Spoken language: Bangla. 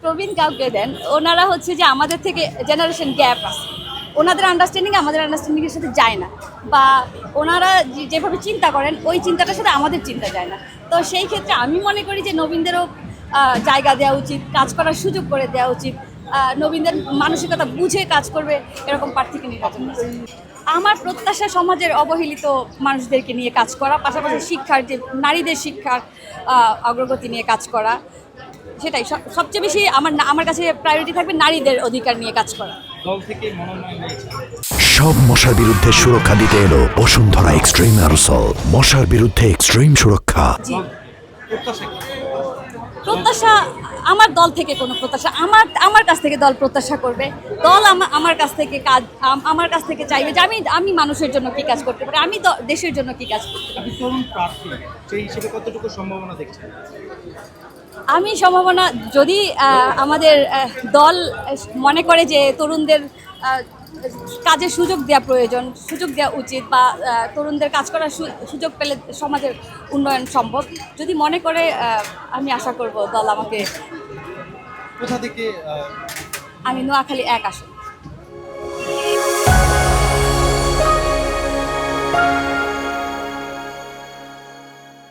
প্রবীণ কাউকে দেন, ওনারা হচ্ছে যে আমাদের থেকে জেনারেশন গ্যাপ আছে, ওনাদের আন্ডারস্ট্যান্ডিং আমাদের আন্ডারস্ট্যান্ডিংয়ের সাথে যায় না, বা ওনারা যেভাবে চিন্তা করেন ওই চিন্তাটার সাথে আমাদের চিন্তা যায় না। তো সেই ক্ষেত্রে আমি মনে করি যে নবীনদেরও জায়গা দেওয়া উচিত, কাজ করার সুযোগ করে দেওয়া উচিত, নবীনদের মানসিকতা বুঝে কাজ করবে এরকম প্রার্থীকে নির্বাচন করা। আমার প্রত্যাশা সমাজের অবহেলিত মানুষদেরকে নিয়ে কাজ করা, পাশাপাশি শিক্ষার যে নারীদের শিক্ষার অগ্রগতি নিয়ে কাজ করা, সেটাই সবচেয়ে বেশি আমার কাছে প্রায়োরিটি থাকবে, নারীদের অধিকার নিয়ে কাজ করা। দল থেকে মনোনয়ন নিয়েছে। সব মশার বিরুদ্ধে সুরক্ষা দিতে এলো বসুন্ধরা এক্সট্রিম অ্যারোসল, মশার বিরুদ্ধে এক্সট্রিম সুরক্ষা। জি, প্রত্যাশা কি? প্রত্যাশা আমার দল থেকে কোনো প্রত্যাশা, আমার কাছ থেকে দল প্রত্যাশা করবে, দল আমার কাছ থেকে কাজ, আমার কাছ থেকে চাইবে যে আমি মানুষের জন্য কি কাজ করতে পারি, আমি দেশের জন্য কি কাজ করতে পারি। আপনি তরুণ প্রার্থী, সেই হিসেবে কতটুকু সম্ভাবনা দেখছেন? আমি সম্ভাবনা, যদি আমাদের দল মনে করে যে তরুণদের কাজের সুযোগ দেওয়া প্রয়োজন, সুযোগ দেওয়া উচিত, বা তরুণদের কাজ করার সুযোগ পেলে সমাজের উন্নয়ন সম্ভব, যদি মনে করে, আমি আশা করব দল আমাকে। কোথা থেকে? আমি নোয়াখালী 1 আসন।